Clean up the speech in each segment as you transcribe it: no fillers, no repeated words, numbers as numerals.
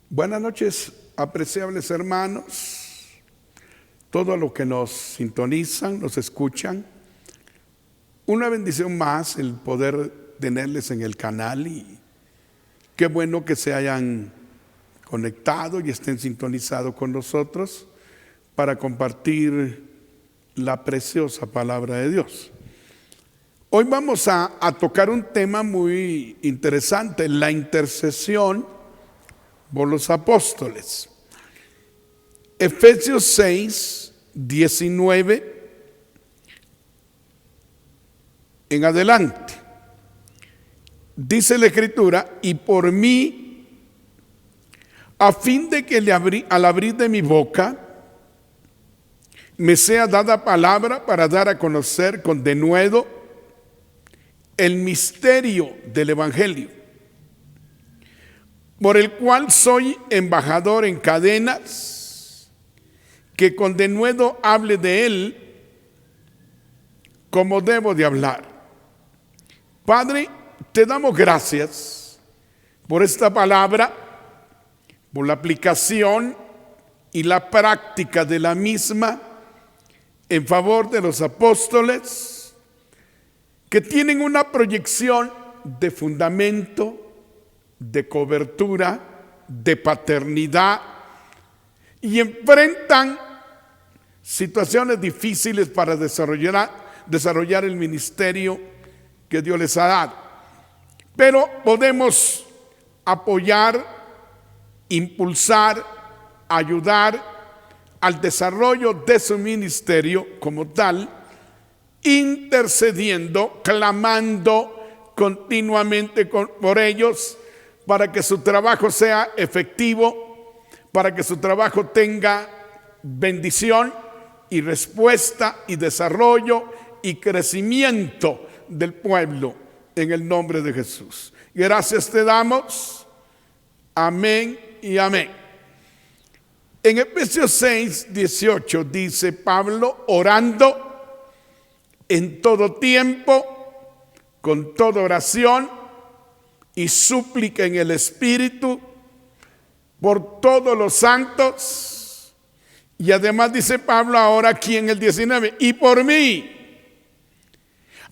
Buenas noches, apreciables hermanos, todos los que nos sintonizan, nos escuchan. Una bendición más el poder tenerles en el canal y qué bueno que se hayan conectado y estén sintonizados con nosotros para compartir la preciosa palabra de Dios. Hoy vamos a tocar un tema muy interesante, la intercesión por los apóstoles. Efesios 6, 19 en adelante. Dice la Escritura: y por mí, a fin de que al abrir de mi boca me sea dada palabra para dar a conocer con denuedo el misterio del Evangelio, por el cual soy embajador en cadenas, que con denuedo hable de él como debo de hablar. Padre, te damos gracias por esta palabra, por la aplicación y la práctica de la misma en favor de los apóstoles, que tienen una proyección de fundamento, de cobertura, de paternidad, y enfrentan situaciones difíciles para desarrollar el ministerio que Dios les ha dado. Pero podemos apoyar, impulsar, ayudar al desarrollo de su ministerio como tal, intercediendo, clamando continuamente por ellos, para que su trabajo sea efectivo, para que su trabajo tenga bendición y respuesta y desarrollo y crecimiento del pueblo, en el nombre de Jesús. Gracias te damos. Amén y amén. En Efesios 6, 18 dice Pablo: orando en todo tiempo, con toda oración y súplica en el Espíritu, por todos los santos. Y además dice Pablo ahora aquí en el 19: y por mí,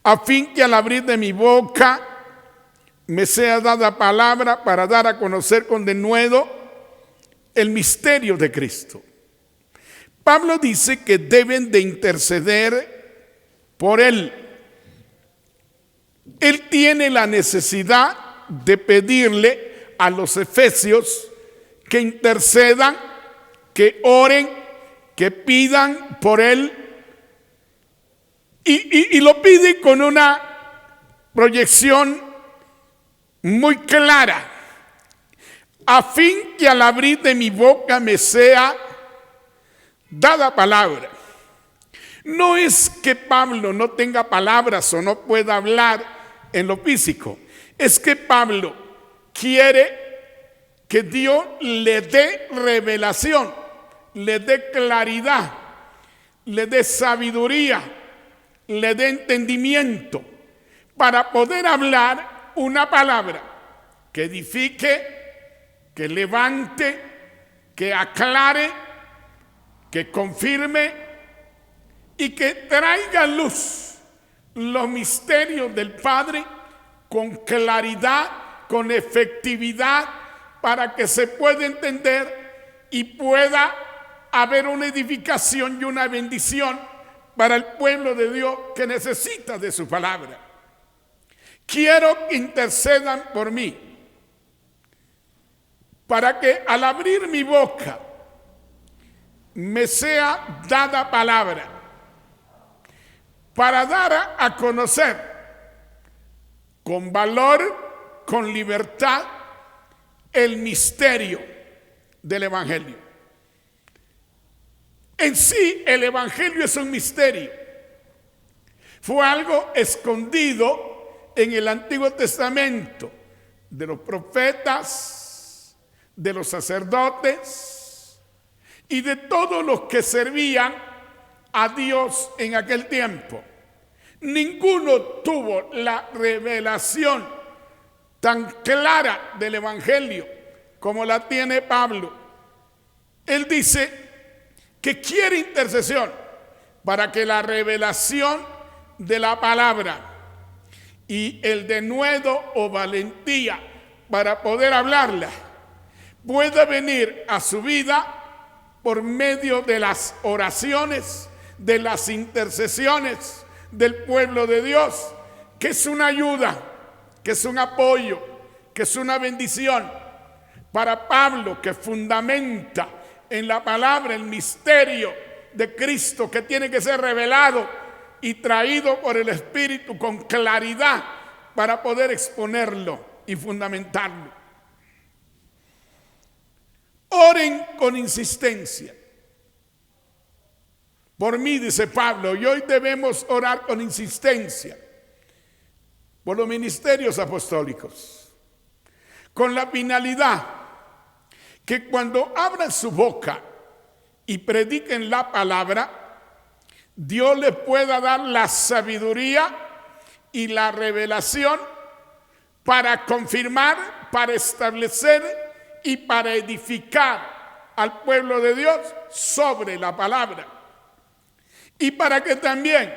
a fin que al abrir de mi boca me sea dada palabra para dar a conocer con denuedo el misterio de Cristo. Pablo dice que deben de interceder por él. Él tiene la necesidad de pedirle a los efesios que intercedan, que oren, que pidan por él, y lo pide con una proyección muy clara: a fin que al abrir de mi boca me sea dada palabra. No es que Pablo no tenga palabras o no pueda hablar en lo físico, es que Pablo quiere que Dios le dé revelación, le dé claridad, le dé sabiduría, le dé entendimiento, para poder hablar una palabra que edifique, que levante, que aclare, que confirme y que traiga luz los misterios del Padre con claridad, con efectividad, para que se pueda entender y pueda haber una edificación y una bendición para el pueblo de Dios que necesita de su palabra. Quiero que intercedan por mí, para que al abrir mi boca me sea dada palabra, para dar a conocer con valor, con libertad, el misterio del Evangelio. En sí, el Evangelio es un misterio. Fue algo escondido en el Antiguo Testamento de los profetas, de los sacerdotes y de todos los que servían a Dios en aquel tiempo. Ninguno tuvo la revelación tan clara del Evangelio como la tiene Pablo. Él dice que quiere intercesión para que la revelación de la palabra y el denuedo o valentía para poder hablarla pueda venir a su vida por medio de las oraciones, de las intercesiones del pueblo de Dios, que es una ayuda, que es un apoyo, que es una bendición para Pablo, que fundamenta en la palabra el misterio de Cristo que tiene que ser revelado y traído por el Espíritu con claridad para poder exponerlo y fundamentarlo. Oren con insistencia. Por mí, dice Pablo, y hoy debemos orar con insistencia por los ministerios apostólicos, con la finalidad que cuando abran su boca y prediquen la palabra, Dios les pueda dar la sabiduría y la revelación para confirmar, para establecer y para edificar al pueblo de Dios sobre la palabra. Y para que también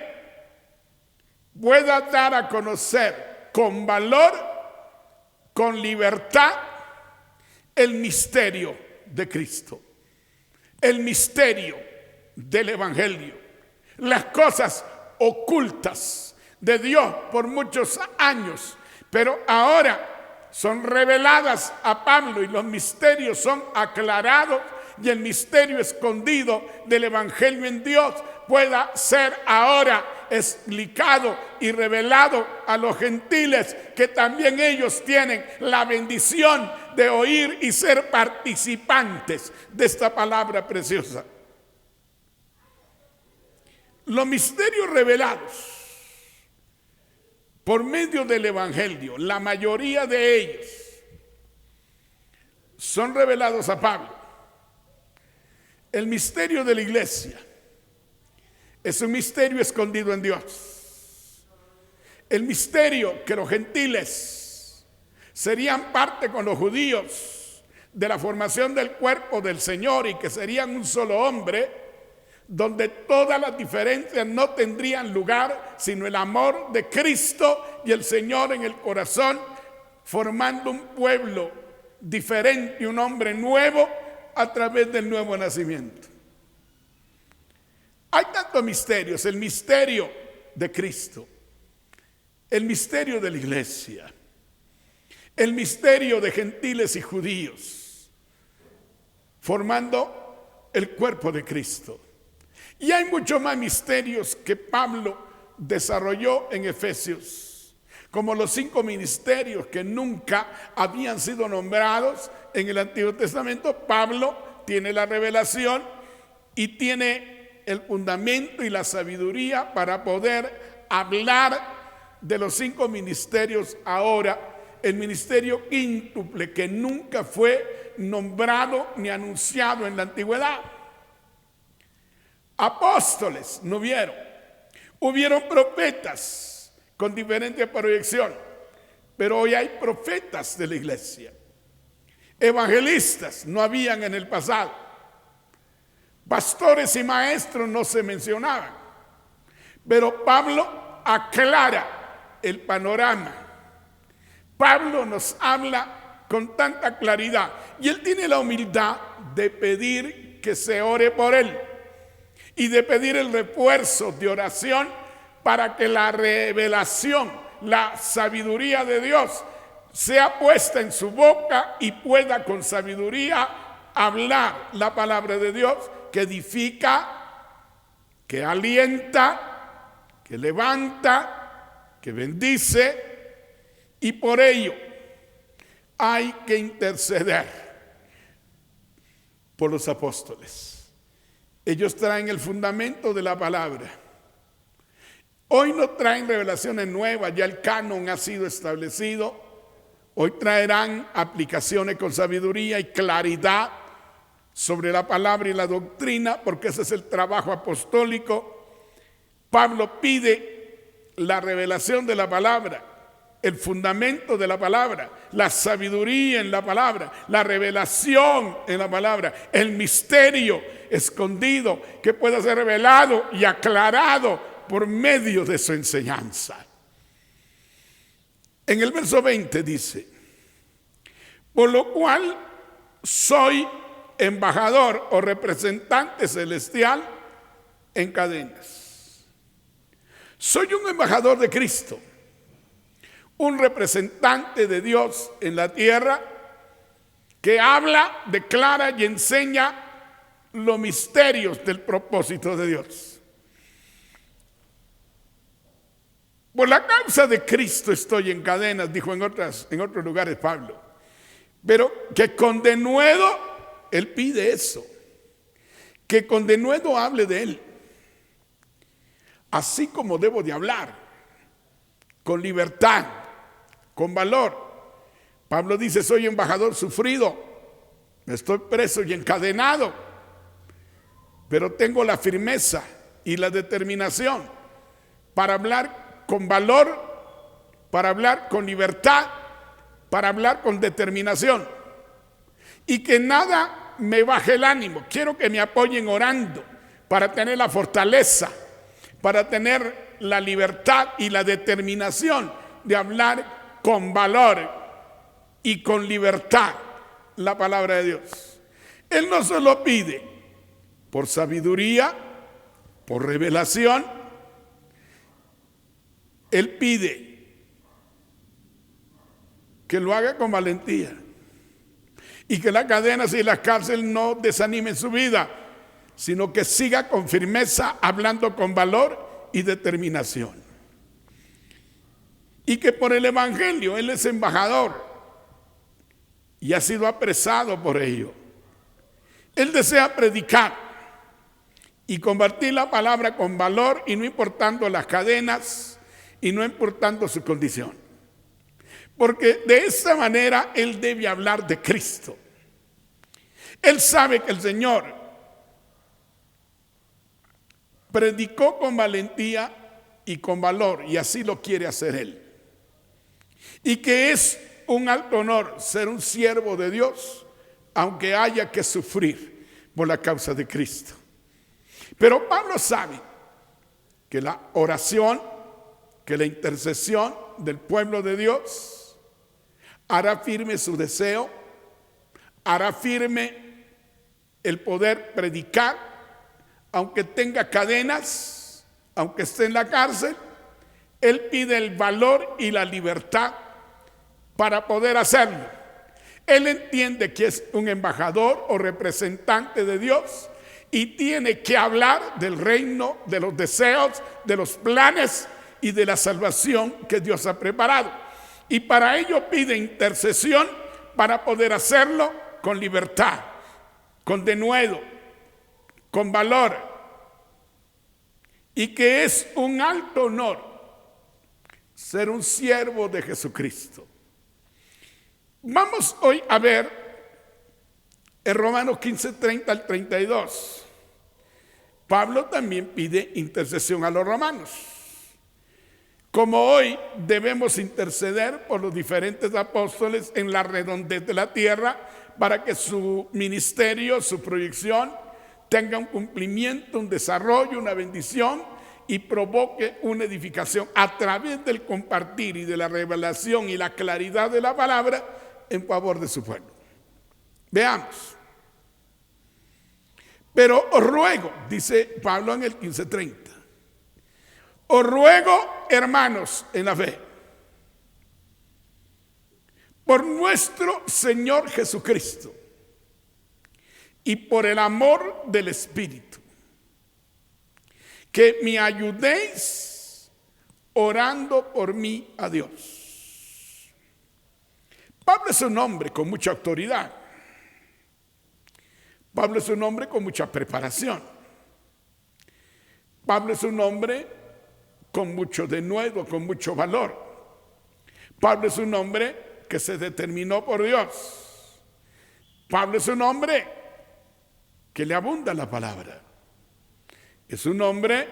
pueda dar a conocer con valor, con libertad, el misterio de Cristo, el misterio del Evangelio, las cosas ocultas de Dios por muchos años, pero ahora son reveladas a Pablo y los misterios son aclarados y el misterio escondido del Evangelio en Dios pueda ser ahora explicado y revelado a los gentiles, que también ellos tienen la bendición de oír y ser participantes de esta palabra preciosa. Los misterios revelados por medio del Evangelio, la mayoría de ellos son revelados a Pablo. El misterio de la iglesia es un misterio escondido en Dios. El misterio que los gentiles serían parte con los judíos de la formación del cuerpo del Señor y que serían un solo hombre, donde todas las diferencias no tendrían lugar, sino el amor de Cristo y el Señor en el corazón, formando un pueblo diferente, un hombre nuevo a través del nuevo nacimiento. Hay tantos misterios: el misterio de Cristo, el misterio de la iglesia, el misterio de gentiles y judíos, formando el cuerpo de Cristo. Y hay muchos más misterios que Pablo desarrolló en Efesios, como los 5 ministerios que nunca habían sido nombrados en el Antiguo Testamento. Pablo tiene la revelación y tiene el fundamento y la sabiduría para poder hablar de los 5 ministerios ahora. El ministerio quíntuple que nunca fue nombrado ni anunciado en la antigüedad. Apóstoles no hubieron. Hubieron profetas con diferente proyección, pero hoy hay profetas de la iglesia. Evangelistas no habían en el pasado. Pastores y maestros no se mencionaban. Pero Pablo aclara el panorama. Pablo nos habla con tanta claridad y él tiene la humildad de pedir que se ore por él y de pedir el refuerzo de oración para que la revelación, la sabiduría de Dios sea puesta en su boca y pueda con sabiduría hablar la palabra de Dios que edifica, que alienta, que levanta, que bendice. Y por ello hay que interceder por los apóstoles. Ellos traen el fundamento de la palabra. Hoy no traen revelaciones nuevas, ya el canon ha sido establecido. Hoy traerán aplicaciones con sabiduría y claridad sobre la palabra y la doctrina, porque ese es el trabajo apostólico. Pablo pide la revelación de la palabra el fundamento de la palabra, la sabiduría en la palabra, la revelación en la palabra, el misterio escondido que pueda ser revelado y aclarado por medio de su enseñanza. En el verso 20 dice: por lo cual soy embajador o representante celestial en cadenas. Soy un embajador de Cristo, un representante de Dios en la tierra que habla, declara y enseña los misterios del propósito de Dios. Por la causa de Cristo estoy en cadenas, dijo en otros lugares Pablo. Pero que con denuedo, él pide eso, que con denuedo hable de él, así como debo de hablar, con libertad, con valor. Pablo dice: soy embajador sufrido, estoy preso y encadenado, pero tengo la firmeza y la determinación para hablar con valor, para hablar con libertad, para hablar con determinación, y que nada me baje el ánimo. Quiero que me apoyen orando para tener la fortaleza, para tener la libertad y la determinación de hablar con valor y con libertad la palabra de Dios. Él no solo pide por sabiduría, por revelación, él pide que lo haga con valentía y que las cadenas y las cárceles no desanimen su vida, sino que siga con firmeza hablando con valor y determinación. Y que por el evangelio él es embajador y ha sido apresado por ello. Él desea predicar y compartir la palabra con valor, y no importando las cadenas y no importando su condición. Porque de esa manera él debe hablar de Cristo. Él sabe que el Señor predicó con valentía y con valor, y así lo quiere hacer él. Y que es un alto honor ser un siervo de Dios, aunque haya que sufrir por la causa de Cristo. Pero Pablo sabe que la oración, que la intercesión del pueblo de Dios hará firme su deseo, hará firme el poder predicar, aunque tenga cadenas, aunque esté en la cárcel. Él pide el valor y la libertad para poder hacerlo. Él entiende que es un embajador o representante de Dios y tiene que hablar del reino, de los deseos, de los planes y de la salvación que Dios ha preparado. Y para ello pide intercesión para poder hacerlo con libertad, con denuedo, con valor. Y que es un alto honor ser un siervo de Jesucristo. Vamos hoy a ver en Romanos 15, 30 al 32. Pablo también pide intercesión a los romanos. Como hoy debemos interceder por los diferentes apóstoles en la redondez de la tierra para que su ministerio, su proyección tenga un cumplimiento, un desarrollo, una bendición y provoque una edificación a través del compartir y de la revelación y la claridad de la palabra en favor de su pueblo. Veamos. Pero os ruego, dice Pablo en el 15:30, os ruego, hermanos, en la fe, por nuestro Señor Jesucristo y por el amor del Espíritu, que me ayudéis orando por mí a Dios. Pablo es un hombre con mucha autoridad. Pablo es un hombre con mucha preparación. Pablo es un hombre con mucho denuedo, con mucho valor. Pablo es un hombre que se determinó por Dios. Pablo es un hombre que le abunda la palabra. Es un hombre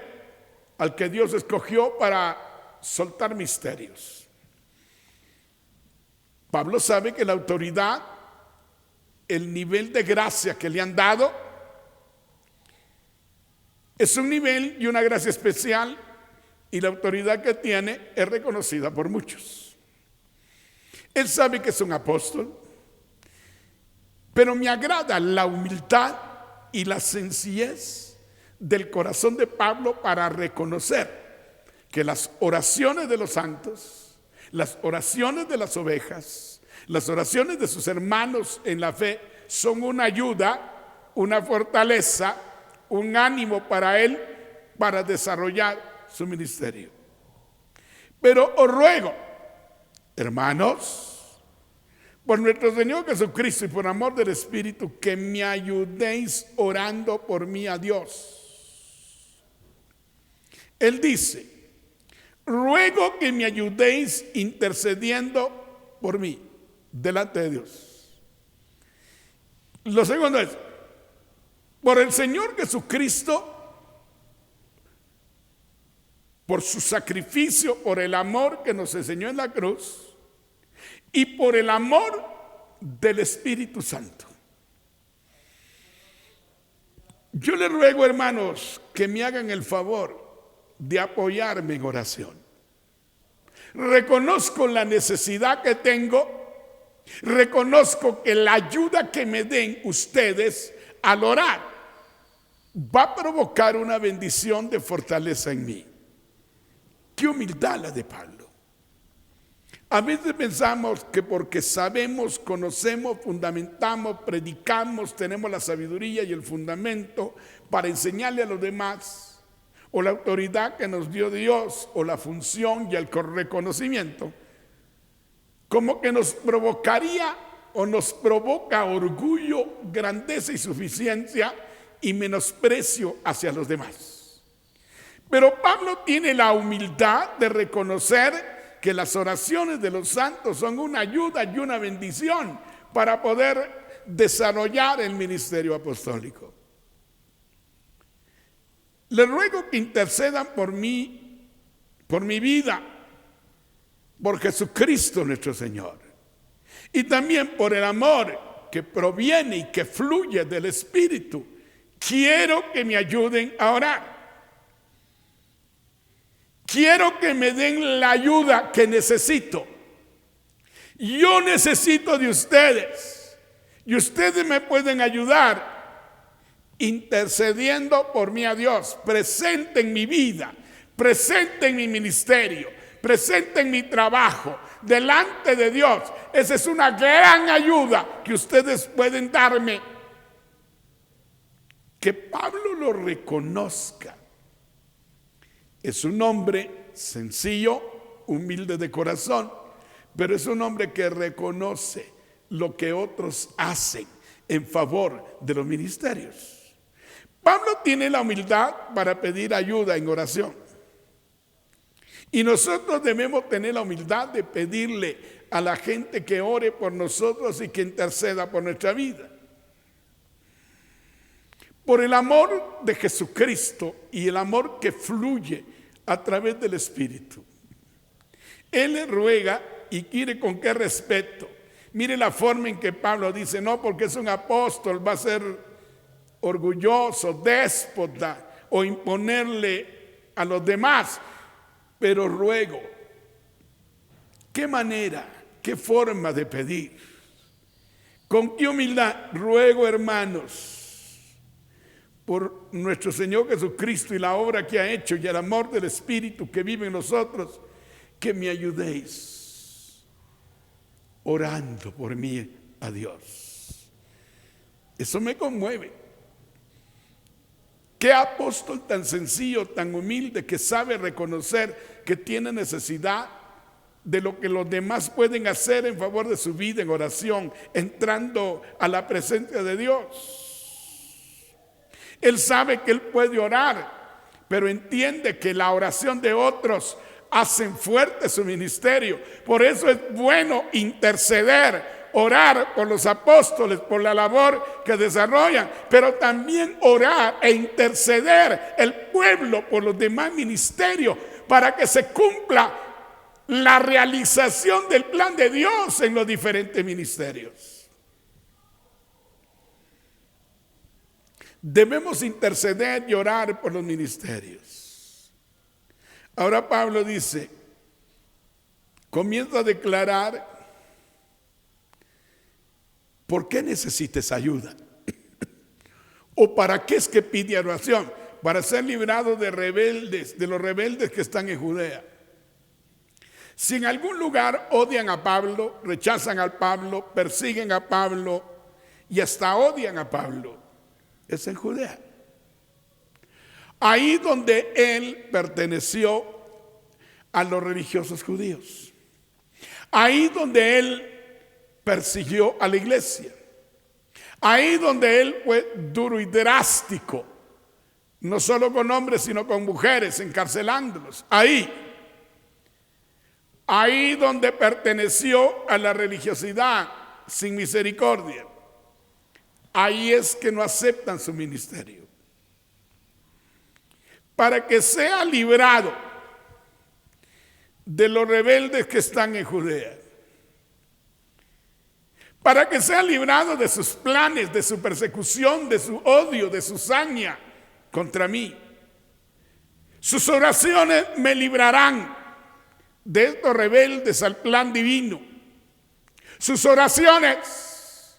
al que Dios escogió para soltar misterios. Pablo sabe que la autoridad, el nivel de gracia que le han dado, es un nivel y una gracia especial, y la autoridad que tiene es reconocida por muchos. Él sabe que es un apóstol, pero me agrada la humildad y la sencillez del corazón de Pablo para reconocer que las oraciones de los santos, las oraciones de las ovejas, las oraciones de sus hermanos en la fe son una ayuda, una fortaleza, un ánimo para él para desarrollar su ministerio. Pero os ruego, hermanos, por nuestro Señor Jesucristo y por amor del Espíritu, que me ayudéis orando por mí a Dios. Él dice, ruego que me ayudéis intercediendo por mí delante de Dios. Lo segundo es, por el Señor Jesucristo, por su sacrificio, por el amor que nos enseñó en la cruz y por el amor del Espíritu Santo. Yo les ruego, hermanos, que me hagan el favor de apoyarme en oración. Reconozco la necesidad que tengo, reconozco que la ayuda que me den ustedes al orar va a provocar una bendición de fortaleza en mí. Qué humildad la de Pablo. A veces pensamos que porque sabemos, conocemos, fundamentamos, predicamos, tenemos la sabiduría y el fundamento para enseñarle a los demás, o la autoridad que nos dio Dios, o la función y el reconocimiento, como que nos provocaría o nos provoca orgullo, grandeza y suficiencia y menosprecio hacia los demás. Pero Pablo tiene la humildad de reconocer que las oraciones de los santos son una ayuda y una bendición para poder desarrollar el ministerio apostólico. Les ruego que intercedan por mí, por mi vida, por Jesucristo nuestro Señor, y también por el amor que proviene y que fluye del Espíritu. Quiero que me ayuden a orar. Quiero que me den la ayuda que necesito. Yo necesito de ustedes. Y ustedes me pueden ayudar intercediendo por mí a Dios. Presente en mi vida, presente en mi ministerio, presente en mi trabajo, delante de Dios. Esa es una gran ayuda que ustedes pueden darme. Que Pablo lo reconozca. Es un hombre sencillo, humilde de corazón, pero es un hombre que reconoce lo que otros hacen en favor de los ministerios. Pablo tiene la humildad para pedir ayuda en oración. Y nosotros debemos tener la humildad de pedirle a la gente que ore por nosotros y que interceda por nuestra vida. Por el amor de Jesucristo y el amor que fluye a través del Espíritu. Él le ruega y quiere con qué respeto. Mire la forma en que Pablo dice, no porque es un apóstol va a ser orgulloso, déspota o imponerle a los demás, pero ruego. ¿Qué manera, qué forma de pedir? ¿Con qué humildad? Ruego, hermanos, por nuestro Señor Jesucristo y la obra que ha hecho y el amor del Espíritu que vive en nosotros, que me ayudéis orando por mí a Dios. Eso me conmueve. Qué apóstol tan sencillo, tan humilde, que sabe reconocer que tiene necesidad de lo que los demás pueden hacer en favor de su vida en oración, entrando a la presencia de Dios. Él sabe que él puede orar, pero entiende que la oración de otros hacen fuerte su ministerio. Por eso es bueno interceder, orar por los apóstoles, por la labor que desarrollan, pero también orar e interceder el pueblo por los demás ministerios para que se cumpla la realización del plan de Dios en los diferentes ministerios. Debemos interceder y orar por los ministerios. Ahora Pablo dice, comienza a declarar por qué necesitas ayuda. ¿O para qué es que pide oración? Para ser librado de rebeldes, de los rebeldes que están en Judea. Si en algún lugar odian a Pablo, rechazan a Pablo, persiguen a Pablo y hasta odian a Pablo, es en Judea. Ahí donde él perteneció a los religiosos judíos. Ahí donde él persiguió a la iglesia. Ahí donde él fue duro y drástico, no solo con hombres, sino con mujeres, encarcelándolos. Ahí donde perteneció a la religiosidad sin misericordia. Ahí es que no aceptan su ministerio. Para que sea librado de los rebeldes que están en Judea. Para que sea librado de sus planes, de su persecución, de su odio, de su saña contra mí. Sus oraciones me librarán de estos rebeldes al plan divino. Sus oraciones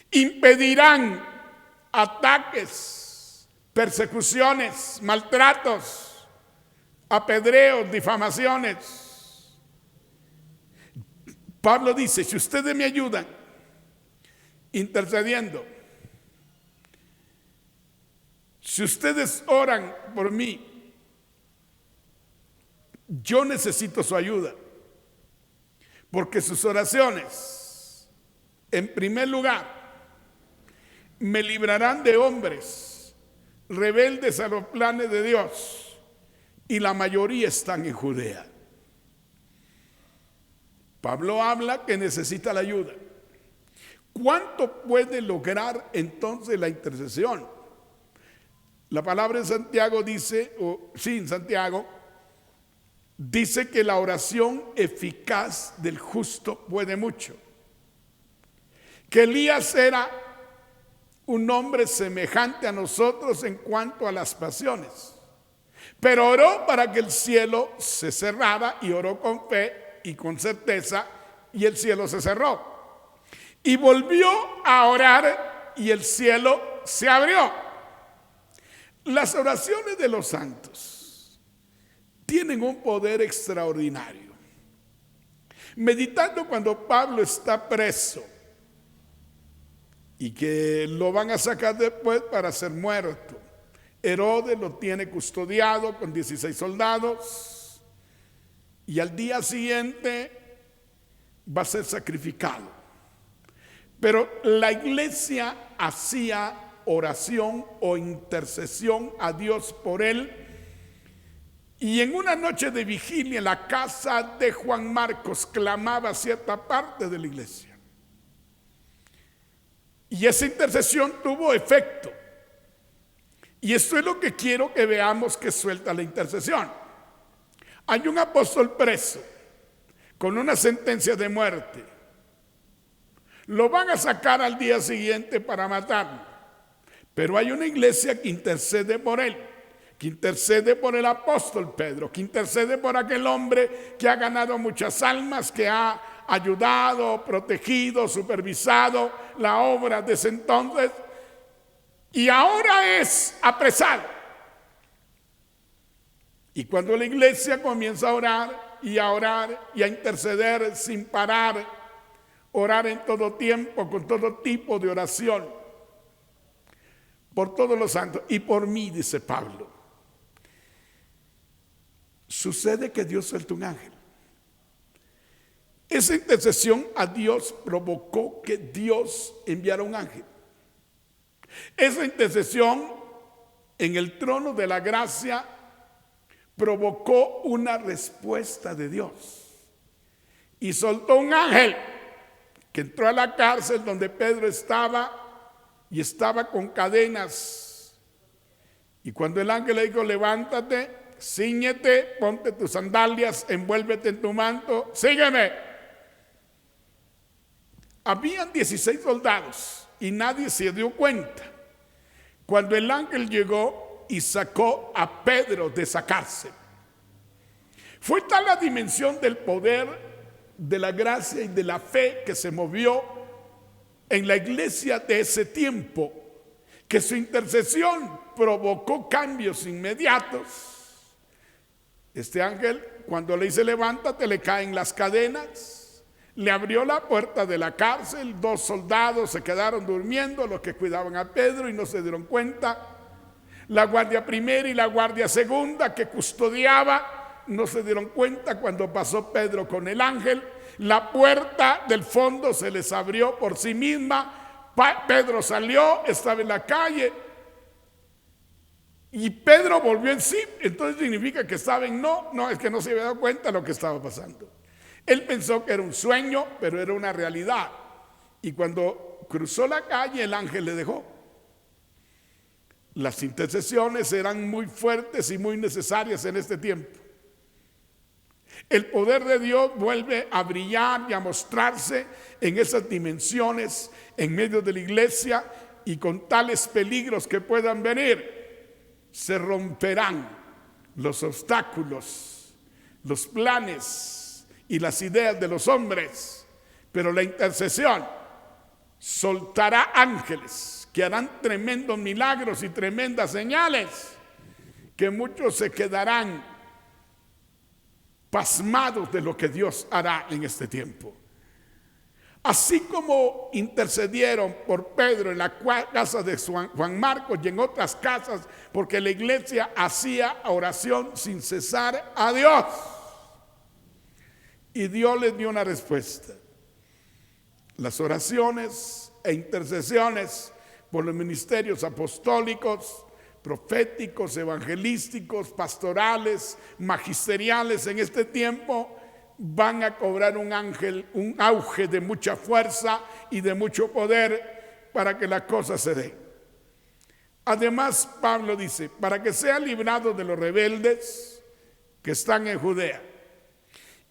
impedirán ataques, persecuciones, maltratos, apedreos, difamaciones. Pablo dice, si ustedes me ayudan intercediendo, si ustedes oran por mí, yo necesito su ayuda, porque sus oraciones, en primer lugar, me librarán de hombres rebeldes a los planes de Dios, y la mayoría están en Judea. Pablo habla que necesita la ayuda. ¿Cuánto puede lograr entonces la intercesión? La palabra en Santiago dice, en Santiago, dice que la oración eficaz del justo puede mucho. Que Elías era un hombre semejante a nosotros en cuanto a las pasiones. Pero oró para que el cielo se cerrara y oró con fe y con certeza, y el cielo se cerró. Y volvió a orar y el cielo se abrió. Las oraciones de los santos tienen un poder extraordinario. Meditando cuando Pablo está preso y que lo van a sacar después para ser muerto. Herodes lo tiene custodiado con 16 soldados. Y al día siguiente va a ser sacrificado. Pero la iglesia hacía oración o intercesión a Dios por él. Y en una noche de vigilia en la casa de Juan Marcos clamaba cierta parte de la iglesia. Y esa intercesión tuvo efecto. Y esto es lo que quiero que veamos que suelta la intercesión. Hay un apóstol preso con una sentencia de muerte. Lo van a sacar al día siguiente para matarlo. Pero hay una iglesia que intercede por él, que intercede por el apóstol Pedro, que intercede por aquel hombre que ha ganado muchas almas, que ha ayudado, protegido, supervisado la obra desde entonces y ahora es apresado. Y cuando la iglesia comienza a orar y a interceder sin parar, orar en todo tiempo, con todo tipo de oración, por todos los santos y por mí, dice Pablo, sucede que Dios suelta un ángel. Esa intercesión a Dios provocó que Dios enviara un ángel. Esa intercesión en el trono de la gracia provocó una respuesta de Dios y soltó un ángel que entró a la cárcel donde Pedro estaba y estaba con cadenas. Y cuando el ángel le dijo levántate, cíñete, ponte tus sandalias, envuélvete en tu manto, sígueme. Habían 16 soldados y nadie se dio cuenta cuando el ángel llegó y sacó a Pedro de esa cárcel. Fue tal la dimensión del poder, de la gracia y de la fe que se movió en la iglesia de ese tiempo, que su intercesión provocó cambios inmediatos. Este ángel, cuando le dice levántate, le caen las cadenas, le abrió la puerta de la cárcel, 2 soldados se quedaron durmiendo, los que cuidaban a Pedro, y no se dieron cuenta. La guardia primera y la guardia segunda que custodiaba no se dieron cuenta cuando pasó Pedro con el ángel. La puerta del fondo se les abrió por sí misma. Pedro salió, estaba en la calle y Pedro volvió en sí. Entonces significa que saben, no, es que no se había dado cuenta de lo que estaba pasando. Él pensó que era un sueño, pero era una realidad. Y cuando cruzó la calle, el ángel le dejó. Las intercesiones eran muy fuertes y muy necesarias en este tiempo. El poder de Dios vuelve a brillar y a mostrarse en esas dimensiones en medio de la iglesia, y con tales peligros que puedan venir, se romperán los obstáculos, los planes y las ideas de los hombres, pero la intercesión soltará ángeles que harán tremendos milagros y tremendas señales, que muchos se quedarán pasmados de lo que Dios hará en este tiempo. Así como intercedieron por Pedro en la casa de Juan Marcos y en otras casas, porque la iglesia hacía oración sin cesar a Dios, y Dios les dio una respuesta. Las oraciones e intercesiones por los ministerios apostólicos, proféticos, evangelísticos, pastorales, magisteriales en este tiempo van a cobrar un auge de mucha fuerza y de mucho poder para que la cosa se dé. Además, Pablo dice, para que sea librado de los rebeldes que están en Judea,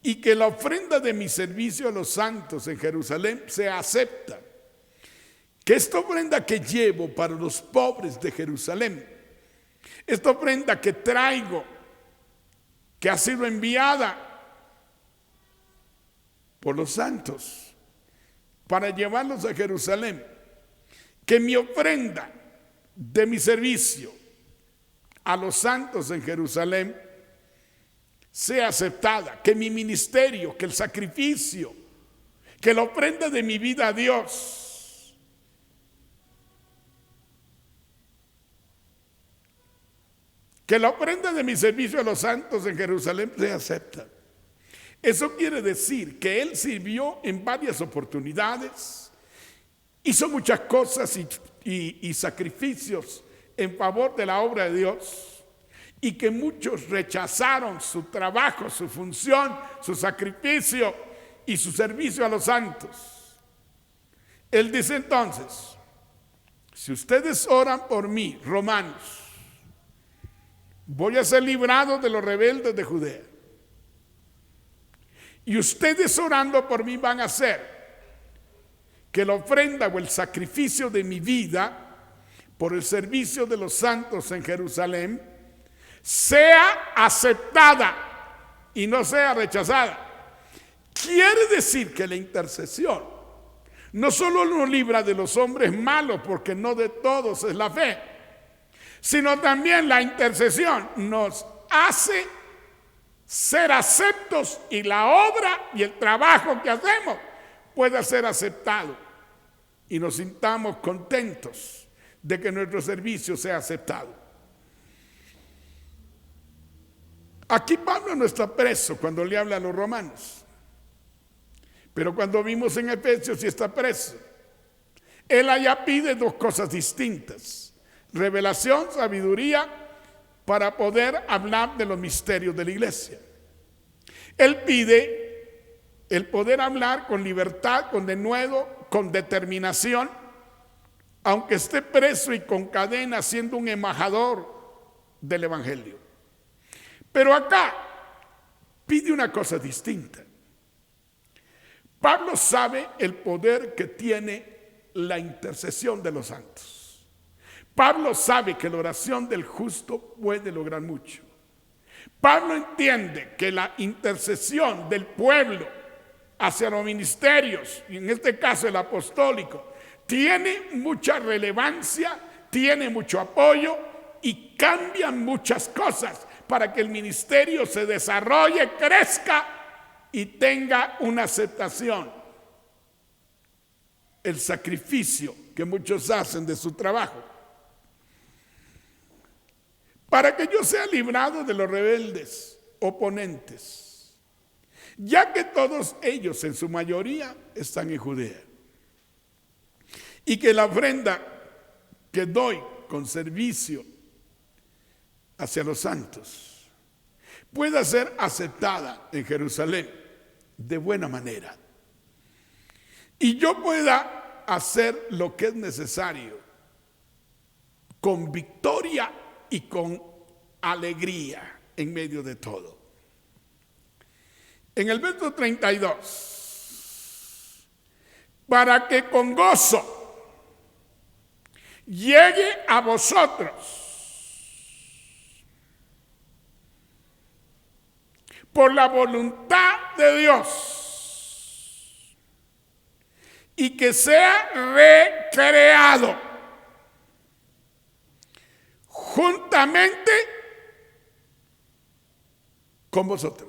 y que la ofrenda de mi servicio a los santos en Jerusalén sea acepta, que esta ofrenda que llevo para los pobres de Jerusalén, esta ofrenda que traigo, que ha sido enviada por los santos para llevarlos a Jerusalén, que mi ofrenda de mi servicio a los santos en Jerusalén sea aceptada, que mi ministerio, que el sacrificio, que la ofrenda de mi vida a Dios que la ofrenda de mi servicio a los santos en Jerusalén se acepta. Eso quiere decir que él sirvió en varias oportunidades, hizo muchas cosas y sacrificios en favor de la obra de Dios, y que muchos rechazaron su trabajo, su función, su sacrificio y su servicio a los santos. Él dice entonces, si ustedes oran por mí, romanos, voy a ser librado de los rebeldes de Judea. Y ustedes orando por mí van a hacer que la ofrenda o el sacrificio de mi vida por el servicio de los santos en Jerusalén sea aceptada y no sea rechazada. Quiere decir que la intercesión no solo nos libra de los hombres malos, porque no de todos es la fe, sino también la intercesión nos hace ser aceptos, y la obra y el trabajo que hacemos pueda ser aceptado y nos sintamos contentos de que nuestro servicio sea aceptado. Aquí Pablo no está preso cuando le habla a los romanos, pero cuando vimos en Efesios sí está preso. Él allá pide 2 cosas distintas: revelación, sabiduría, para poder hablar de los misterios de la iglesia. Él pide el poder hablar con libertad, con denuedo, con determinación, aunque esté preso y con cadena, siendo un embajador del evangelio. Pero acá pide una cosa distinta. Pablo sabe el poder que tiene la intercesión de los santos. Pablo sabe que la oración del justo puede lograr mucho. Pablo entiende que la intercesión del pueblo hacia los ministerios, y en este caso el apostólico, tiene mucha relevancia, tiene mucho apoyo y cambian muchas cosas para que el ministerio se desarrolle, crezca y tenga una aceptación. El sacrificio que muchos hacen de su trabajo. Para que yo sea librado de los rebeldes, oponentes, ya que todos ellos en su mayoría están en Judea. Y que la ofrenda que doy con servicio hacia los santos pueda ser aceptada en Jerusalén de buena manera. Y yo pueda hacer lo que es necesario con victoria y con alegría en medio de todo. En el verso 32, para que con gozo llegue a vosotros por la voluntad de Dios y que sea recreado juntamente con vosotros.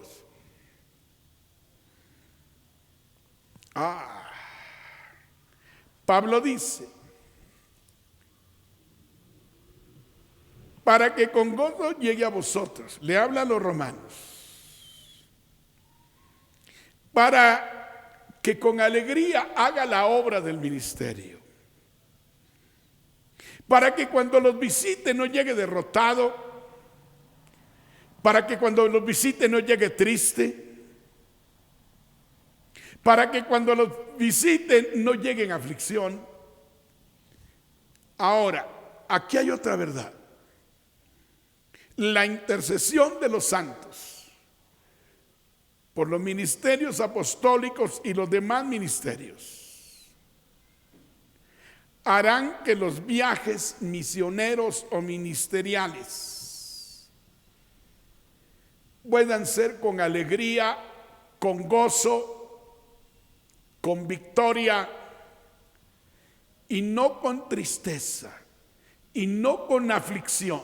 Pablo dice, para que con gozo llegue a vosotros, le habla a los romanos, para que con alegría haga la obra del ministerio, para que cuando los visite no llegue derrotado, para que cuando los visite no llegue triste, para que cuando los visiten no llegue en aflicción. Ahora, aquí hay otra verdad. La intercesión de los santos por los ministerios apostólicos y los demás ministerios harán que los viajes misioneros o ministeriales puedan ser con alegría, con gozo, con victoria y no con tristeza y no con aflicción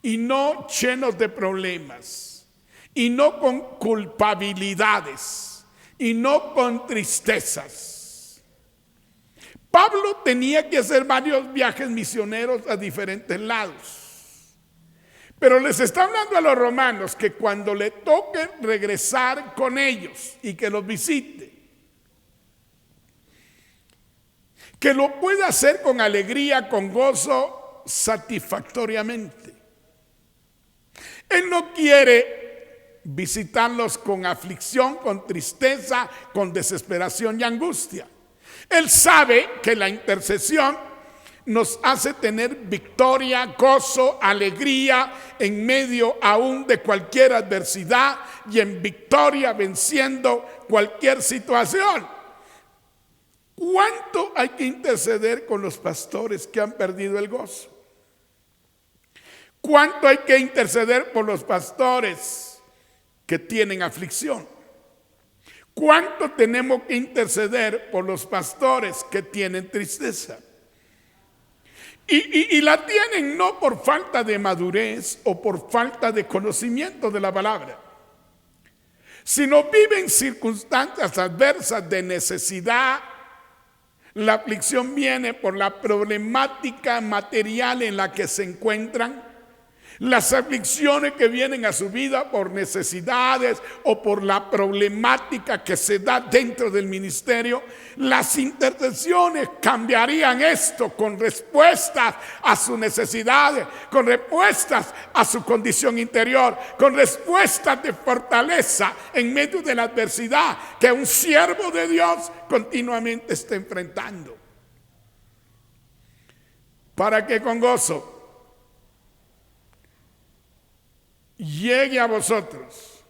y no llenos de problemas y no con culpabilidades y no con tristezas. Pablo tenía que hacer varios viajes misioneros a diferentes lados, pero les está hablando a los romanos que cuando le toque regresar con ellos y que los visite, que lo pueda hacer con alegría, con gozo, satisfactoriamente. Él no quiere visitarlos con aflicción, con tristeza, con desesperación y angustia. Él sabe que la intercesión nos hace tener victoria, gozo, alegría en medio aún de cualquier adversidad y en victoria venciendo cualquier situación. ¿Cuánto hay que interceder con los pastores que han perdido el gozo? ¿Cuánto hay que interceder por los pastores que tienen aflicción? ¿Cuánto tenemos que interceder por los pastores que tienen tristeza? Y la tienen no por falta de madurez o por falta de conocimiento de la palabra, sino viven circunstancias adversas de necesidad. La aflicción viene por la problemática material en la que se encuentran. Las aflicciones que vienen a su vida por necesidades o por la problemática que se da dentro del ministerio. Las intercesiones cambiarían esto con respuestas a sus necesidades, con respuestas a su condición interior, con respuestas de fortaleza en medio de la adversidad que un siervo de Dios continuamente está enfrentando. Para que con gozo llegue a vosotros,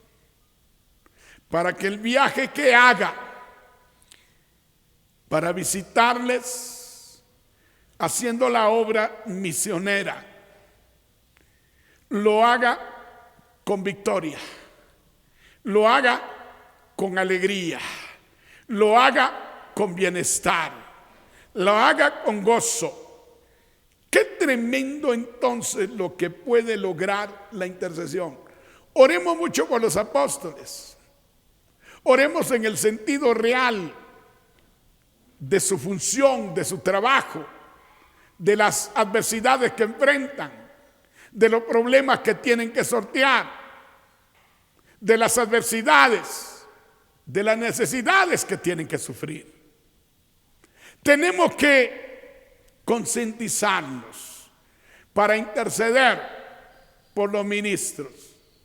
para que el viaje que haga para visitarles, haciendo la obra misionera, lo haga con victoria, lo haga con alegría, lo haga con bienestar, lo haga con gozo. Qué tremendo entonces lo que puede lograr la intercesión. Oremos mucho por los apóstoles. Oremos en el sentido real de su función, de su trabajo, de las adversidades que enfrentan, de los problemas que tienen que sortear, de las adversidades, de las necesidades que tienen que sufrir. Tenemos que concientizarnos para interceder por los ministros,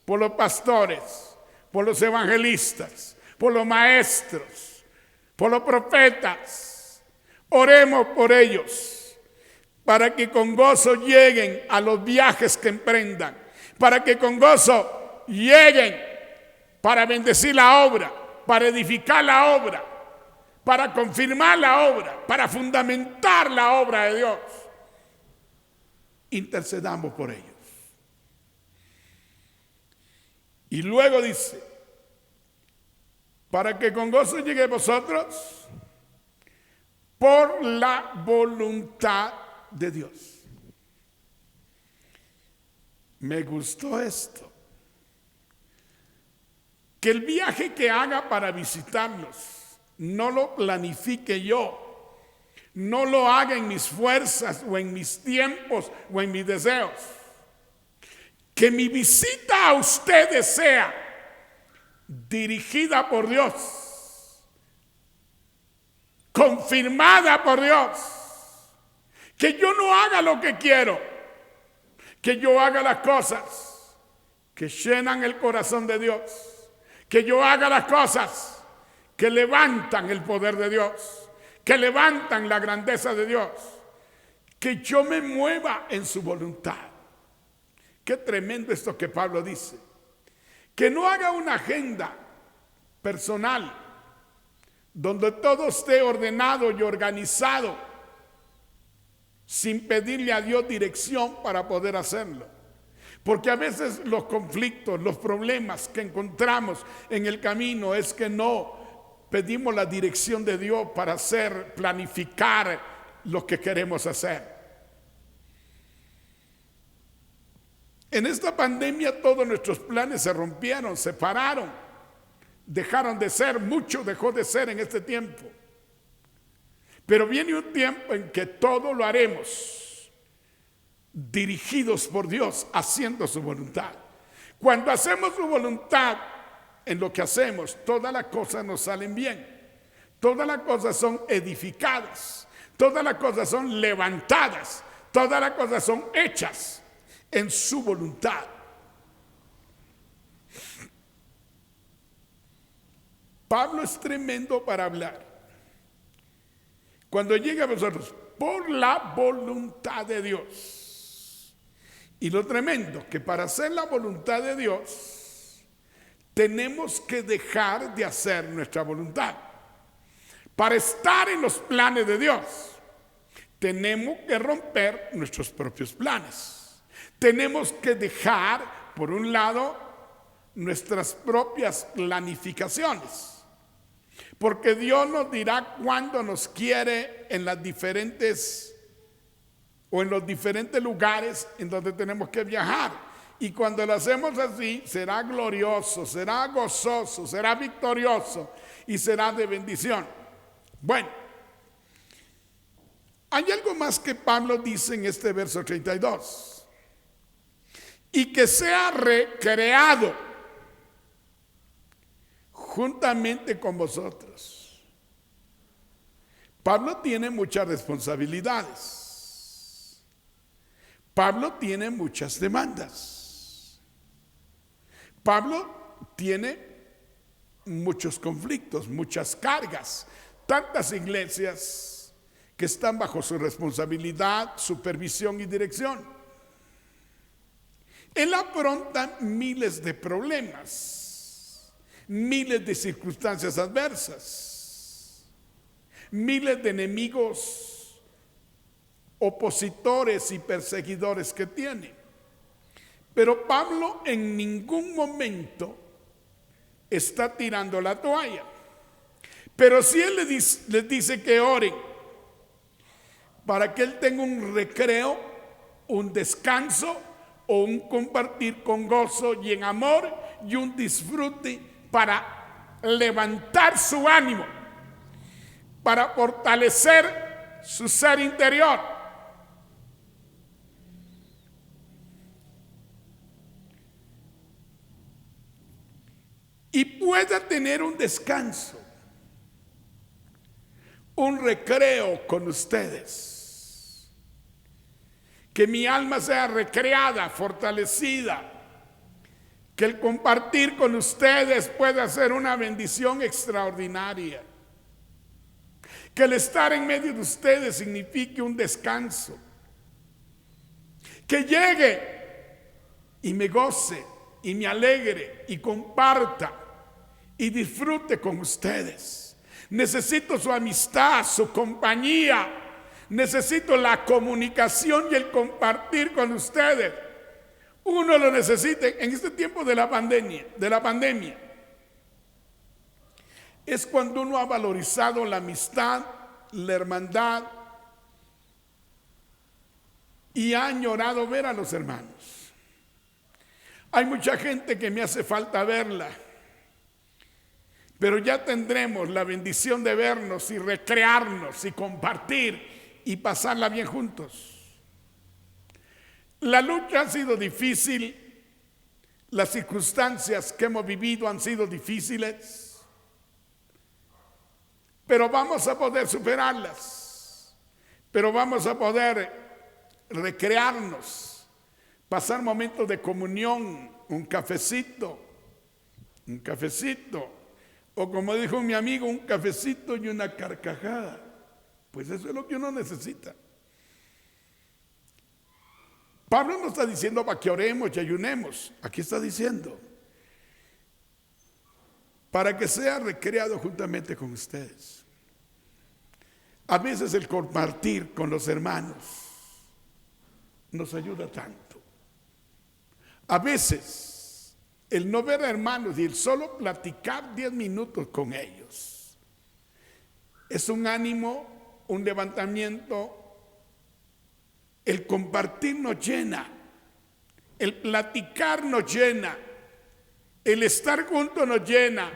por los pastores, por los evangelistas, por los maestros, por los profetas. Oremos por ellos para que con gozo lleguen a los viajes que emprendan, para que con gozo lleguen para bendecir la obra, para edificar la obra, para confirmar la obra, para fundamentar la obra de Dios. Intercedamos por ellos. Y luego dice, para que con gozo llegue a vosotros por la voluntad de Dios. Me gustó esto. Que el viaje que haga para visitarlos no lo planifique yo, no lo haga en mis fuerzas o en mis tiempos o en mis deseos. Que mi visita a ustedes sea dirigida por Dios, confirmada por Dios. Que yo no haga lo que quiero, que yo haga las cosas que llenan el corazón de Dios, que yo haga las cosas que levantan el poder de Dios, que levantan la grandeza de Dios, que yo me mueva en su voluntad. Qué tremendo esto que Pablo dice. Que no haga una agenda personal donde todo esté ordenado y organizado sin pedirle a Dios dirección para poder hacerlo. Porque a veces los conflictos, los problemas que encontramos en el camino es que no pedimos la dirección de Dios para hacer, planificar lo que queremos hacer. En esta pandemia todos nuestros planes se rompieron, se pararon, dejaron de ser, mucho dejó de ser en este tiempo. Pero viene un tiempo en que todo lo haremos dirigidos por Dios, haciendo su voluntad. Cuando hacemos su voluntad en lo que hacemos, todas las cosas nos salen bien. Todas las cosas son edificadas, todas las cosas son levantadas, todas las cosas son hechas en su voluntad. Pablo es tremendo para hablar. Cuando llega a vosotros, por la voluntad de Dios. Y lo tremendo, que para hacer la voluntad de Dios, tenemos que dejar de hacer nuestra voluntad. Para estar en los planes de Dios, tenemos que romper nuestros propios planes. Tenemos que dejar, por un lado, nuestras propias planificaciones. Porque Dios nos dirá cuándo nos quiere en las diferentes o en los diferentes lugares en donde tenemos que viajar. Y cuando lo hacemos así, será glorioso, será gozoso, será victorioso y será de bendición. Bueno, hay algo más que Pablo dice en este verso 32. Y que sea recreado juntamente con vosotros. Pablo tiene muchas responsabilidades. Pablo tiene muchas demandas. Pablo tiene muchos conflictos, muchas cargas, tantas iglesias que están bajo su responsabilidad, supervisión y dirección. Él afronta miles de problemas, miles de circunstancias adversas, miles de enemigos, opositores y perseguidores que tiene. Pero Pablo en ningún momento está tirando la toalla. Pero si él les dice que oren para que él tenga un recreo, un descanso o un compartir con gozo y en amor y un disfrute para levantar su ánimo, para fortalecer su ser interior. Y pueda tener un descanso, un recreo con ustedes. Que mi alma sea recreada, fortalecida. Que el compartir con ustedes pueda ser una bendición extraordinaria. Que el estar en medio de ustedes signifique un descanso. Que llegue y me goce y me alegre y comparta y disfrute con ustedes. Necesito su amistad, su compañía. Necesito la comunicación y el compartir con ustedes. Uno lo necesita en este tiempo de la pandemia. Es cuando uno ha valorizado la amistad, la hermandad y ha añorado ver a los hermanos. Hay mucha gente que me hace falta verla, pero ya tendremos la bendición de vernos y recrearnos y compartir y pasarla bien juntos. La lucha ha sido difícil, las circunstancias que hemos vivido han sido difíciles, pero vamos a poder superarlas, pero vamos a poder recrearnos, pasar momentos de comunión, un cafecito, o como dijo mi amigo, un cafecito y una carcajada. Pues eso es lo que uno necesita. Pablo no está diciendo para que oremos y ayunemos. Aquí está diciendo para que sea recreado juntamente con ustedes. A veces el compartir con los hermanos nos ayuda tanto. A veces el no ver a hermanos y el solo platicar 10 minutos con ellos es un ánimo, un levantamiento. El compartir nos llena, el platicar nos llena, el estar juntos nos llena.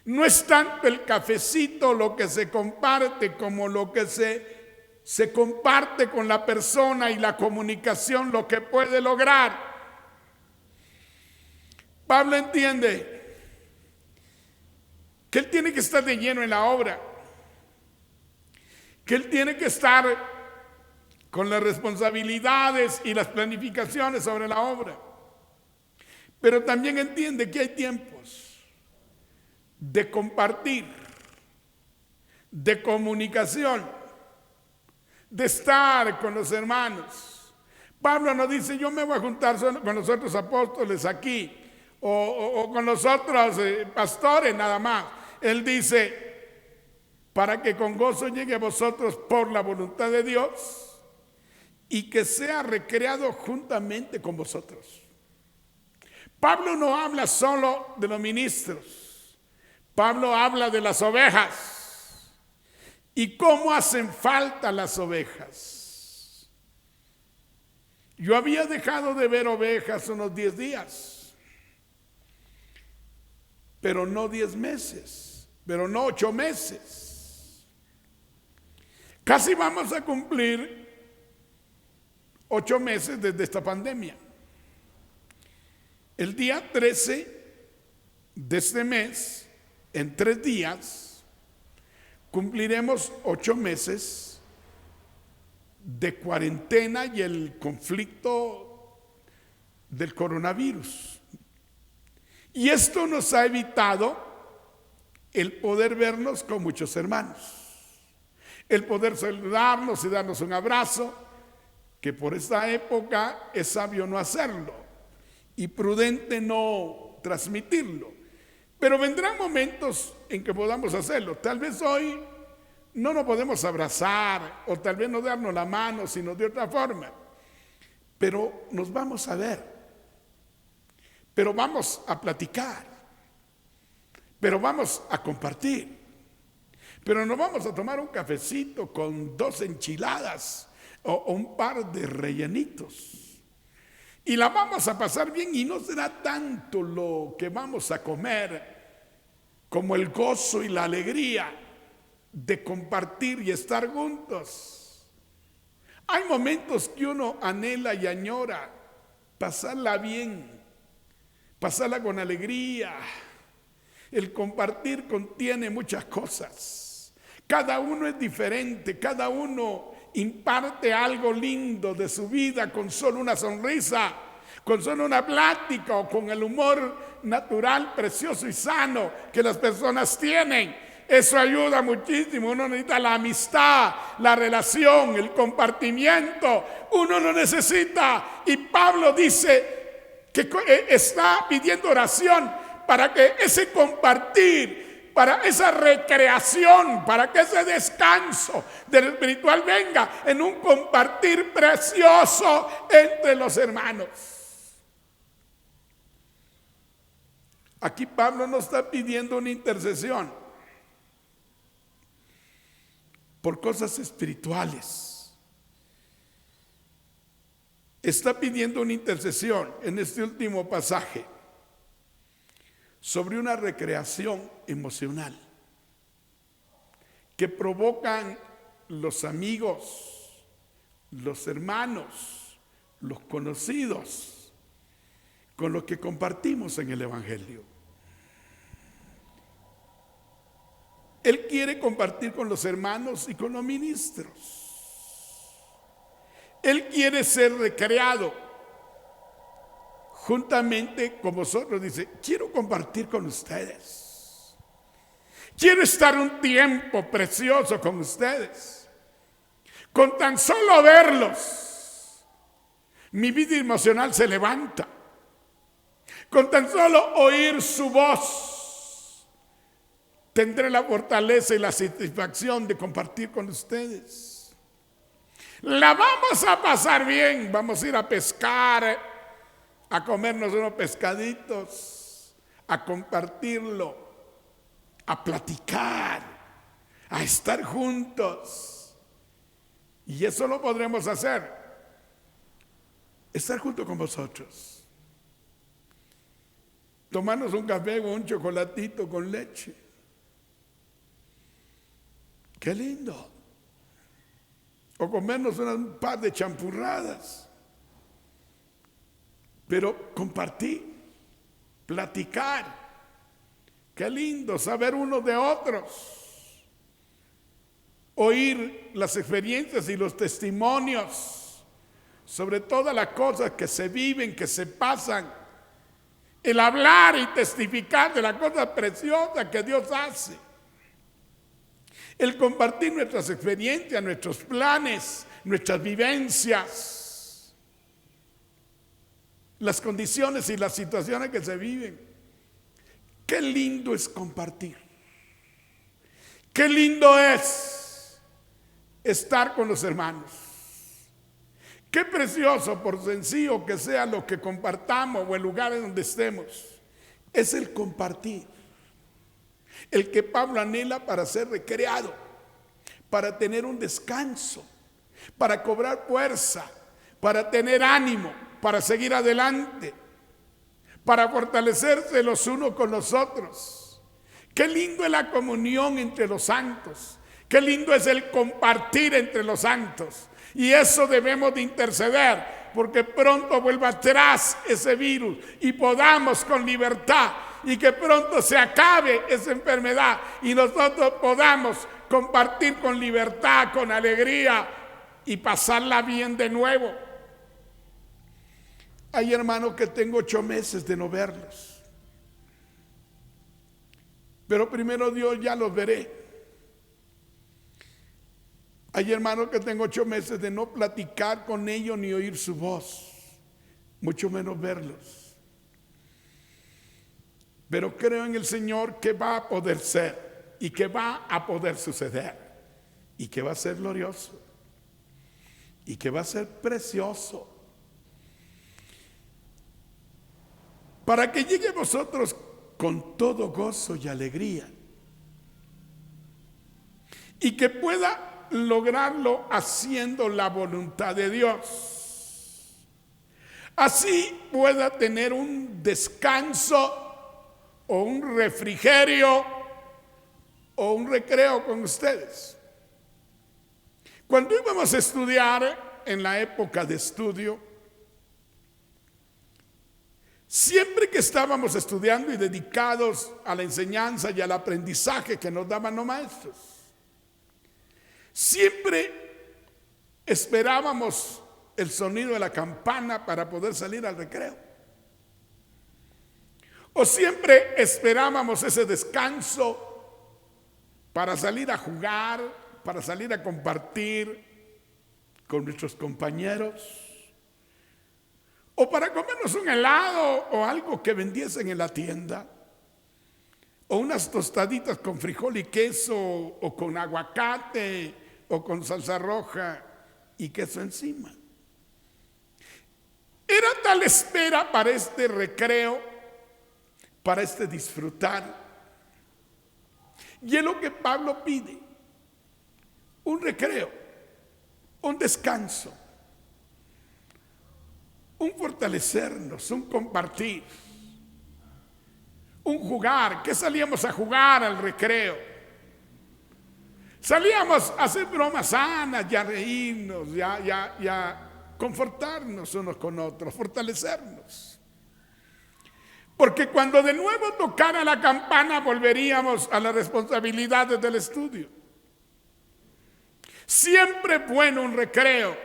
No es tanto el cafecito lo que se comparte como lo que se comparte con la persona y la comunicación lo que puede lograr. Pablo entiende que él tiene que estar de lleno en la obra, que él tiene que estar con las responsabilidades y las planificaciones sobre la obra. Pero también entiende que hay tiempos de compartir, de comunicación, de estar con los hermanos. Pablo nos dice, yo me voy a juntar solo con los otros apóstoles aquí, o con los otros pastores nada más. Él dice, para que con gozo llegue a vosotros por la voluntad de Dios, y que sea recreado juntamente con vosotros. Pablo no habla solo de los ministros. Pablo habla de las ovejas. ¿Y cómo hacen falta las ovejas? Yo había dejado de ver ovejas unos 10 días, pero no 10 meses, pero no 8 meses. Casi vamos a cumplir 8 meses desde esta pandemia. El día 13 de este mes, en 3 días, cumpliremos 8 meses de cuarentena y el conflicto del coronavirus. Y esto nos ha evitado el poder vernos con muchos hermanos, el poder saludarnos y darnos un abrazo, que por esta época es sabio no hacerlo y prudente no transmitirlo. Pero vendrán momentos en que podamos hacerlo. Tal vez hoy no nos podemos abrazar o tal vez no darnos la mano, sino de otra forma. Pero nos vamos a ver. Pero vamos a platicar. Pero vamos a compartir. Pero nos vamos a tomar un cafecito con 2 enchiladas o un par de rellenitos. Y la vamos a pasar bien y no será tanto lo que vamos a comer como el gozo y la alegría de compartir y estar juntos. Hay momentos que uno anhela y añora pasarla bien, pasarla con alegría. El compartir contiene muchas cosas. Cada uno es diferente, cada uno imparte algo lindo de su vida con solo una sonrisa, con solo una plática o con el humor natural, precioso y sano que las personas tienen. Eso ayuda muchísimo. Uno necesita la amistad, la relación, el compartimiento. Uno lo necesita. Y Pablo dice que está pidiendo oración para que ese compartir, para esa recreación, para que ese descanso del espiritual venga en un compartir precioso entre los hermanos. Aquí Pablo no está pidiendo una intercesión por cosas espirituales. Está pidiendo una intercesión en este último pasaje sobre una recreación emocional que provocan los amigos, los hermanos, los conocidos, con los que compartimos en el Evangelio. Él quiere compartir con los hermanos y con los ministros. Él quiere ser recreado juntamente con vosotros. Dice, quiero compartir con ustedes. Quiero estar un tiempo precioso con ustedes. Con tan solo verlos, mi vida emocional se levanta. Con tan solo oír su voz, tendré la fortaleza y la satisfacción de compartir con ustedes. La vamos a pasar bien. Vamos a ir a pescar, a comernos unos pescaditos, a compartirlo, a platicar, a estar juntos. Y eso lo podremos hacer. Estar junto con vosotros. Tomarnos un café o un chocolatito con leche. ¡Qué lindo! O comernos un par de champurradas. Pero compartir, platicar. ¡Qué lindo! Saber unos de otros. Oír las experiencias y los testimonios sobre todas las cosas que se viven, que se pasan. El hablar y testificar de la cosa preciosa que Dios hace. El compartir nuestras experiencias, nuestros planes, nuestras vivencias, las condiciones y las situaciones que se viven. Qué lindo es compartir. Qué lindo es estar con los hermanos. Qué precioso, por sencillo que sea lo que compartamos o el lugar en donde estemos, es el compartir. El que Pablo anhela para ser recreado, para tener un descanso, para cobrar fuerza, para tener ánimo, para seguir adelante, para fortalecerse los unos con los otros. Qué lindo es la comunión entre los santos, qué lindo es el compartir entre los santos. Y eso debemos de interceder, porque pronto vuelva atrás ese virus y podamos con libertad, y que pronto se acabe esa enfermedad y nosotros podamos compartir con libertad, con alegría y pasarla bien de nuevo. Hay hermanos que tengo 8 meses de no verlos, pero primero Dios ya los veré. Hay hermanos que tengo 8 meses de no platicar con ellos ni oír su voz, mucho menos verlos. Pero creo en el Señor que va a poder ser y que va a poder suceder y que va a ser glorioso y que va a ser precioso. Para que llegue a vosotros con todo gozo y alegría y que pueda lograrlo haciendo la voluntad de Dios. Así pueda tener un descanso o un refrigerio o un recreo con ustedes. Cuando íbamos a estudiar en la época de estudio, siempre que estábamos estudiando y dedicados a la enseñanza y al aprendizaje que nos daban los maestros, siempre esperábamos el sonido de la campana para poder salir al recreo. O siempre esperábamos ese descanso para salir a jugar, para salir a compartir con nuestros compañeros, o para comernos un helado o algo que vendiesen en la tienda, o unas tostaditas con frijol y queso, o con aguacate, o con salsa roja y queso encima. Era tal espera para este recreo, para este disfrutar. Y es lo que Pablo pide: un recreo, un descanso, un fortalecernos, un compartir, un jugar. ¿Qué salíamos a jugar al recreo? Salíamos a hacer bromas sanas, ya reírnos, ya confortarnos unos con otros, fortalecernos. Porque cuando de nuevo tocara la campana volveríamos a las responsabilidades del estudio. Siempre es bueno un recreo,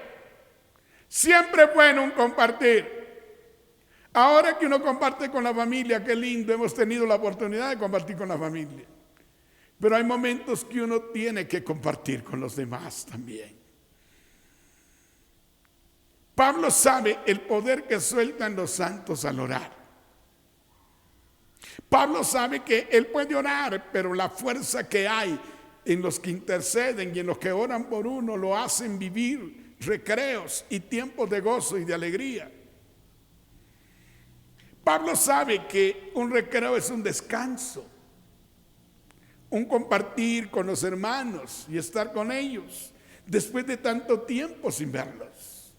siempre es bueno un compartir. Ahora que uno comparte con la familia, qué lindo, hemos tenido la oportunidad de compartir con la familia. Pero hay momentos que uno tiene que compartir con los demás también. Pablo sabe el poder que sueltan los santos al orar. Pablo sabe que él puede orar, pero la fuerza que hay en los que interceden y en los que oran por uno lo hacen vivir recreos y tiempos de gozo y de alegría. Pablo sabe que un recreo es un descanso, un compartir con los hermanos y estar con ellos después de tanto tiempo sin verlos.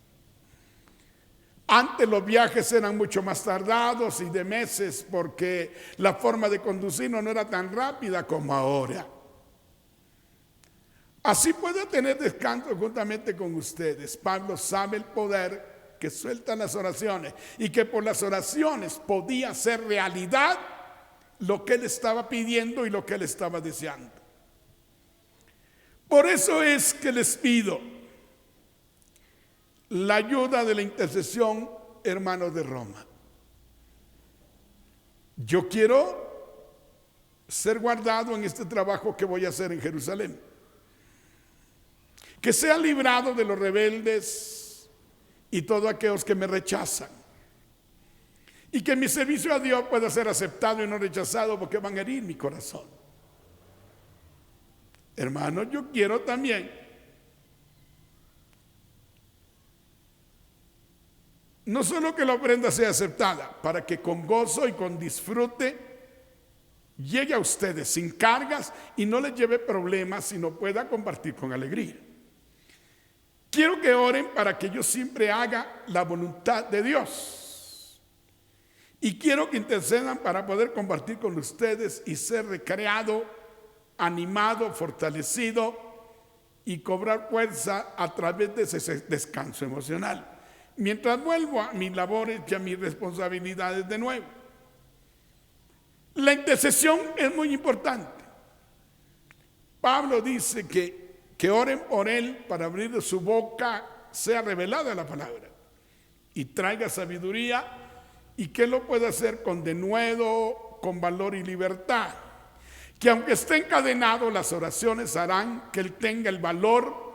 Antes los viajes eran mucho más tardados y de meses porque la forma de conducirnos no era tan rápida como ahora. Así puedo tener descanso juntamente con ustedes. Pablo sabe el poder que sueltan las oraciones y que por las oraciones podía hacer realidad lo que él estaba pidiendo y lo que él estaba deseando. Por eso es que les pido la ayuda de la intercesión, hermanos de Roma. Yo quiero ser guardado en este trabajo que voy a hacer en Jerusalén. Que sea librado de los rebeldes y todos aquellos que me rechazan. Y que mi servicio a Dios pueda ser aceptado y no rechazado, porque van a herir mi corazón. Hermanos, yo quiero también no solo que la ofrenda sea aceptada, para que con gozo y con disfrute llegue a ustedes sin cargas y no les lleve problemas, sino pueda compartir con alegría. Quiero que oren para que yo siempre haga la voluntad de Dios. Y quiero que intercedan para poder compartir con ustedes y ser recreado, animado, fortalecido y cobrar fuerza a través de ese descanso emocional. Mientras vuelvo a mis labores y a mis responsabilidades de nuevo. La intercesión es muy importante. Pablo dice que oren por él para abrir de su boca sea revelada la palabra y traiga sabiduría, y que lo pueda hacer con denuedo, con valor y libertad. Que aunque esté encadenado, las oraciones harán que él tenga el valor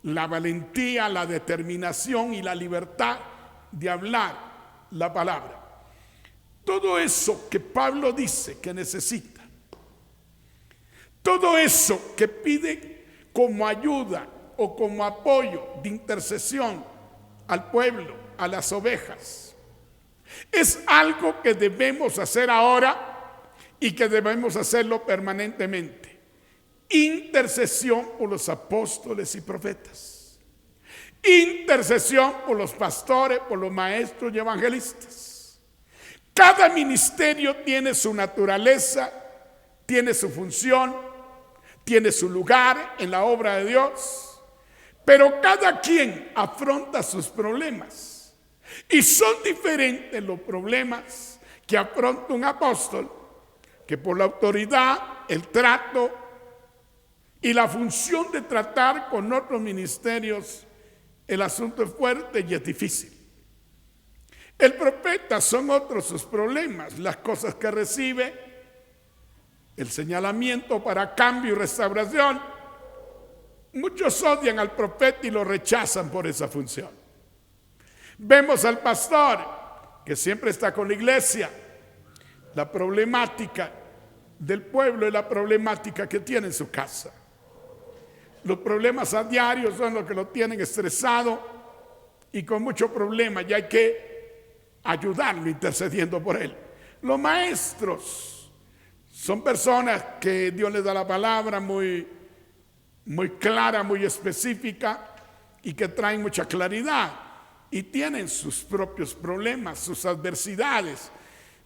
la valentía, la determinación y la libertad de hablar la palabra. Todo eso que Pablo dice que necesita, todo eso que pide como ayuda o como apoyo de intercesión al pueblo, a las ovejas, es algo que debemos hacer ahora y que debemos hacerlo permanentemente. Intercesión por los apóstoles y profetas. Intercesión por los pastores, por los maestros y evangelistas. Cada ministerio tiene su naturaleza, tiene su función, tiene su lugar en la obra de Dios, pero cada quien afronta sus problemas. Y son diferentes los problemas que afronta un apóstol, que por la autoridad, el trato y la función de tratar con otros ministerios, el asunto es fuerte y es difícil. El profeta son otros sus problemas, las cosas que recibe, el señalamiento para cambio y restauración. Muchos odian al profeta y lo rechazan por esa función. Vemos al pastor que siempre está con la iglesia, la problemática del pueblo y la problemática que tiene en su casa. Los problemas a diario son los que lo tienen estresado y con mucho problema, y hay que ayudarlo intercediendo por él. Los maestros son personas que Dios les da la palabra muy clara, muy específica y que traen mucha claridad y tienen sus propios problemas, sus adversidades,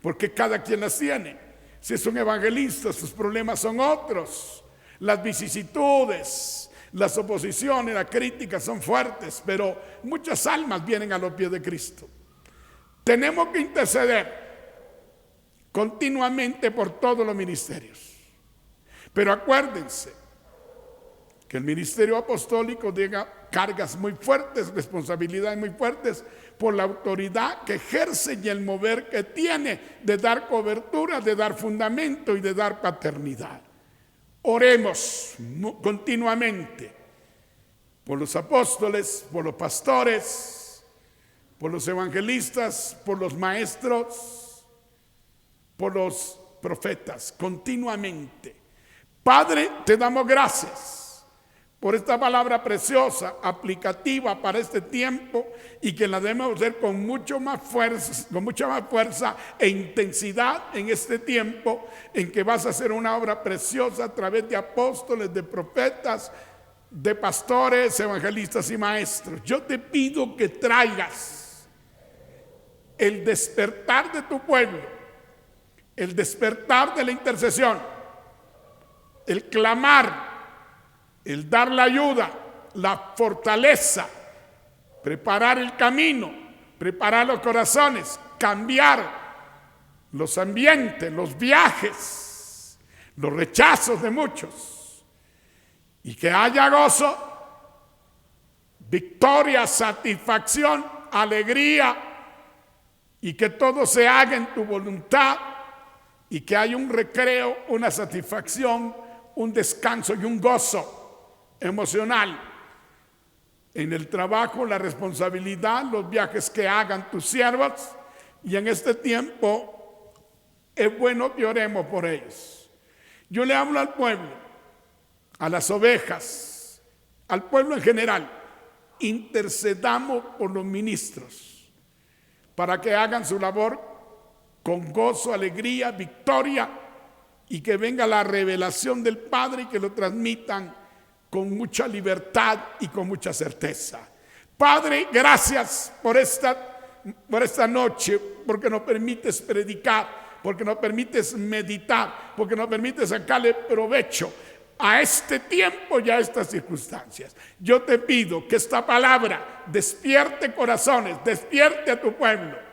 porque cada quien las tiene. Si es un evangelista, sus problemas son otros. Las vicisitudes, las oposiciones, las críticas son fuertes, pero muchas almas vienen a los pies de Cristo. Tenemos que interceder continuamente por todos los ministerios. Pero acuérdense que el ministerio apostólico tiene cargas muy fuertes, responsabilidades muy fuertes por la autoridad que ejerce y el mover que tiene de dar cobertura, de dar fundamento y de dar paternidad. Oremos continuamente por los apóstoles, por los pastores, por los evangelistas, por los maestros, por los profetas, continuamente. Padre, te damos gracias por esta palabra preciosa, aplicativa para este tiempo y que la debemos hacer con mucha más fuerza e intensidad en este tiempo en que vas a hacer una obra preciosa a través de apóstoles, de profetas, de pastores, evangelistas y maestros. Yo te pido que traigas el despertar de tu pueblo, el despertar de la intercesión, el clamar, el dar la ayuda, la fortaleza, preparar el camino, preparar los corazones, cambiar los ambientes, los viajes, los rechazos de muchos, y que haya gozo, victoria, satisfacción, alegría, y que todo se haga en tu voluntad, y que haya un recreo, una satisfacción, un descanso y un gozo emocional en el trabajo, la responsabilidad, los viajes que hagan tus siervos, y en este tiempo es bueno que oremos por ellos. Yo le hablo al pueblo, a las ovejas, al pueblo en general. Intercedamos por los ministros para que hagan su labor con gozo, alegría, victoria, y que venga la revelación del Padre y que lo transmitan con mucha libertad y con mucha certeza. Padre, gracias por esta noche, porque nos permites predicar, porque nos permites meditar, porque nos permites sacarle provecho a este tiempo y a estas circunstancias. Yo te pido que esta palabra despierte corazones, despierte a tu pueblo,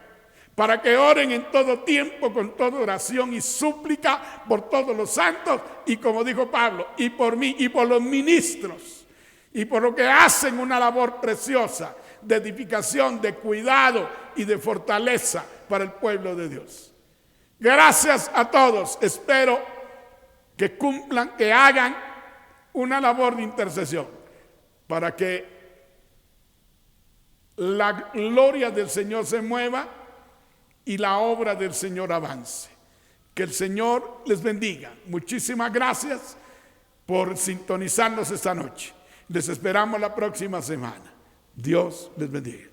para que oren en todo tiempo, con toda oración y súplica por todos los santos, y como dijo Pablo, y por mí, y por los ministros, y por lo que hacen una labor preciosa de edificación, de cuidado y de fortaleza para el pueblo de Dios. Gracias a todos. Espero que cumplan, que hagan una labor de intercesión para que la gloria del Señor se mueva y la obra del Señor avance. Que el Señor les bendiga. Muchísimas gracias por sintonizarnos esta noche. Les esperamos la próxima semana. Dios les bendiga.